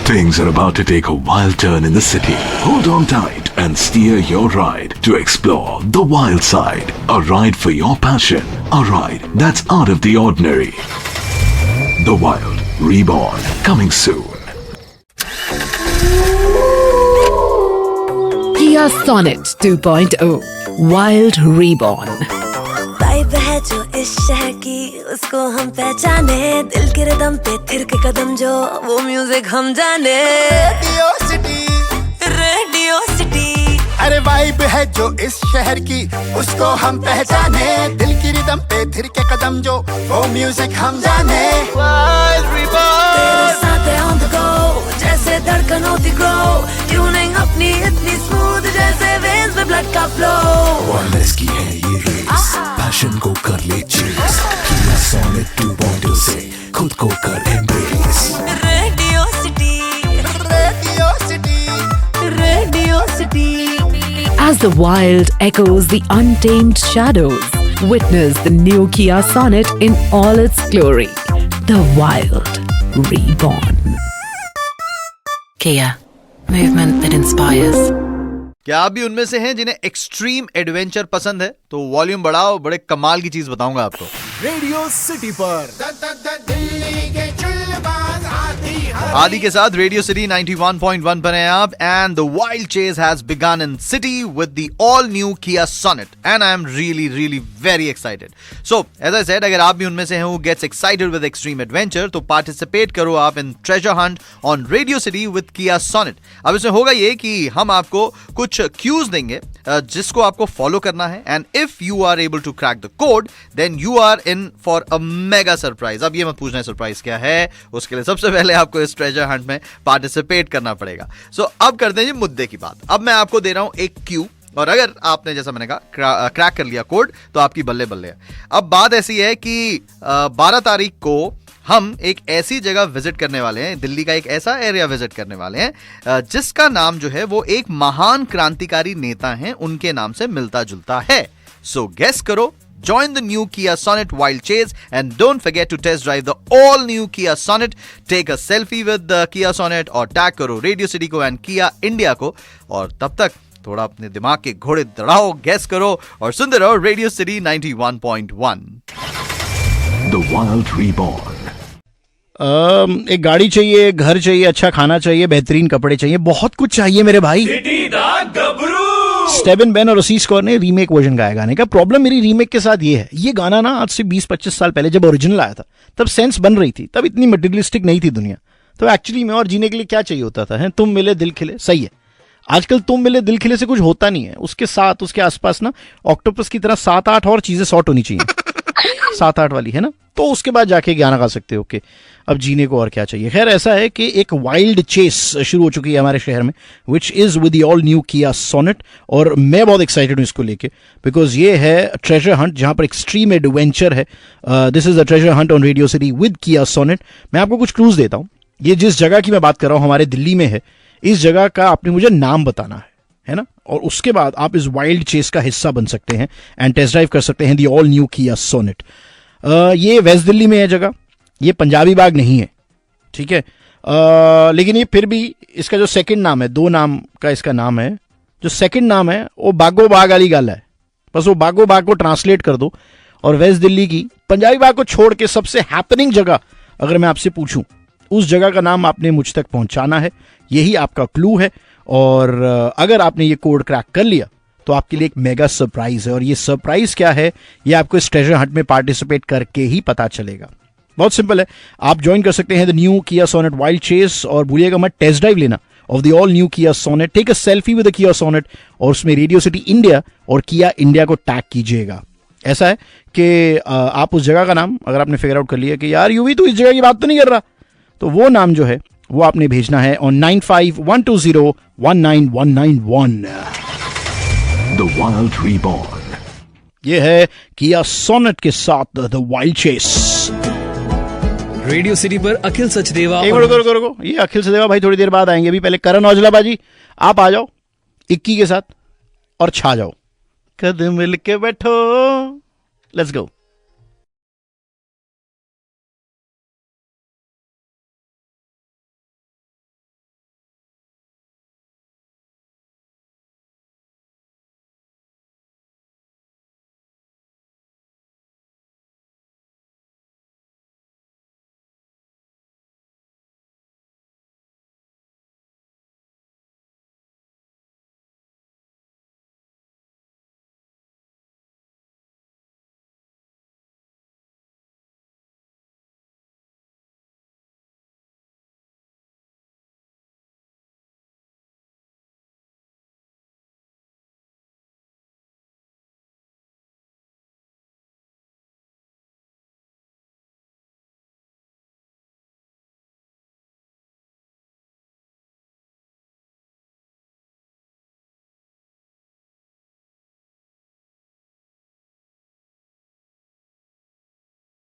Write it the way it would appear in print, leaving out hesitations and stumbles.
Things are about to take a wild turn in the city. Hold on tight and steer your ride to explore the wild side. A ride for your passion. A ride that's out of the ordinary. The Wild Reborn. Coming soon. Kia Sonet 2.0 Wild Reborn. Vibe है जो इस शहर की उसको हम पहचाने, दिल के रिदम पे थिरके कदम जो वो म्यूजिक हम जाने। Radio city, radio city. अरे वाइब है जो इस शहर की उसको हम पहचाने, दिल की रिदम पे थिरके कदम जो वो म्यूजिक हम जाने। वाइल्ड रिबॉर्न तेरे साथ है on the go, जैसे धड़कन होती ग्रो, ट्यूनिंग अपनी इतनी स्मूथ जैसे वेन्स में ब्लड का फ्लो। वायरलेस की है ये रेस, पैशन को कर ले चेस, किया सोनेट 2.0 से खुद को कर embrace. Radio city, radio city, radio city. As the wild echoes the untamed shadows, witness the new Kia Sonet in all its glory. The Wild Reborn. Kia, movement that inspires. क्या आप भी उनमें से हैं जिन्हें एक्सट्रीम एडवेंचर पसंद है? तो वॉल्यूम बढ़ाओ, बड़े कमाल की चीज बताऊंगा आपको। रेडियो सिटी पर दिल्ली के चुल्लबाज आदि के साथ रेडियो सिटी 91.1 पर हैं आप, and the wild chase has begun in city with the all new Kia Sonet, and I am really very excited. So as I said, अगर आप भी उनमें से हैं who gets excited with extreme adventure, तो पार्टिसिपेट करो आप in treasure hunt on radio city with Kia Sonet. अब इसमें होगा ये कि हम आपको कुछ क्यूज देंगे जिसको आपको फॉलो करना है, and if you are able to crack the code then you are in for a mega surprise. अब ये मत पूछना है सरप्राइज क्या है, उसके लिए सबसे पहले आपको इस ट्रेजर हंट में पार्टिसिपेट करना पड़ेगा। सो अब करते हैं जी मुद्दे की बात। अब मैं आपको दे रहा हूं एक क्यू, और अगर आपने, जैसा मैंने कहा, क्रैक कर लिया कोड, तो आपकी बल्ले बल्ले है। अब बात ऐसी है कि 12 तारीख को हम एक ऐसी जगह विजिट करने वाले हैं, दिल्ली का एक ऐसा एरिया विजिट करने वाले हैं जिसका नाम जो है वो एक महान क्रांतिकारी नेता हैं उनके नाम से मिलता जुलता है। सो गेस करो, join the new Kia Sonet Wild Chase and don't forget to test drive the all new Kia Sonet. Take a selfie with the Kia Sonet और tag करो Radio City को and Kia India को, और तब तक थोड़ा अपने दिमाग के घोड़े दौड़ाओ, गेस करो और सुनते रहो radio city 91.1। The Wild Reborn. एक गाड़ी चाहिए, घर चाहिए, अच्छा खाना चाहिए, बेहतरीन कपड़े चाहिए, बहुत कुछ चाहिए मेरे भाई। स्टेबिन बेन और असीस कौर ने रीमेक वर्जन गाया गाने का। प्रॉब्लम मेरी रीमेक के साथ ये है, ये गाना ना आज से 20-25 साल पहले जब ओरिजिनल आया था तब सेंस बन रही थी, तब इतनी मटेरियलिस्टिक नहीं थी दुनिया। तो एक्चुअली में और जीने के लिए क्या चाहिए होता था, है तुम मिले दिल खिले, सही है। आजकल तुम मिले दिल खिले से कुछ होता नहीं है, उसके साथ उसके आसपास ना ऑक्टोपस की तरह 7-8 और चीजें सॉर्ट होनी चाहिए 7-8 वाली, है ना, तो उसके बाद जाके गाना गा सकते हो कि अब जीने को और क्या चाहिए। खैर ऐसा है कि एक वाइल्ड चेस शुरू हो चुकी है हमारे शहर में, which is with the all new Kia Sonet, और मैं बहुत एक्साइटेड हूँ इसको लेके, बिकॉज ये है ट्रेजर हंट जहां पर एक्सट्रीम एडवेंचर है। This is the treasure hunt on radio city with Kia sonnet. मैं आपको कुछ क्लूज देता हूँ। ये जिस जगह की मैं बात कर रहा हूँ हमारे दिल्ली में है, इस जगह का आपने मुझे नाम बताना है ना, और उसके बाद आप इस वाइल्ड चेस का हिस्सा बन सकते हैं एंड टेस्ट ड्राइव कर सकते हैं the all new Kia sonnet. ये वेस्ट दिल्ली में है जगह, ये पंजाबी बाग नहीं है, ठीक है। लेकिन ये फिर भी इसका जो सेकंड नाम है, 2 नाम का इसका नाम है, जो सेकंड नाम है वो बागो बाग वाली गल है। बस वो बागो बाग को ट्रांसलेट कर दो, और वेस्ट दिल्ली की पंजाबी बाग को छोड़ के सबसे हैपनिंग जगह अगर मैं आपसे पूछूं, उस जगह का नाम आपने मुझ तक पहुंचाना है। यही आपका क्लू है, और अगर आपने ये कोड क्रैक कर लिया तो आपके लिए एक मेगा सरप्राइज है, और ये सरप्राइज क्या है ये आपको इस ट्रेजर हंट में पार्टिसिपेट करके ही पता चलेगा। बहुत सिंपल है, आप ज्वाइन कर सकते हैं the new Kia Sonet wild chase, और भूलिएगा मत टेस्ट ड्राइव लेना of the all new Kia Sonet. Take a selfie with the Kia Sonet और उसमें रेडियो सिटी इंडिया और किया इंडिया को टैग कीजिएगा। ऐसा है कि आप उस जगह का नाम अगर आपने फिगर आउट कर लिया कि यार यूवी तो इस जगह की बात तो नहीं कर रहा, तो वो नाम जो है वो आपने भेजना है ऑन 9512019191। The Wild Reborn. ये है किया सोनेट के साथ the wild chase. Radio city पर अखिल सचदेवा। एक मिनट रुको, ये अखिल सचदेवा भाई थोड़ी देर बाद आएंगे। अभी पहले करण औजला बाजी आप आ जाओ 21 के साथ और छा जाओ। कदम मिल के बैठो, लेट्स गो।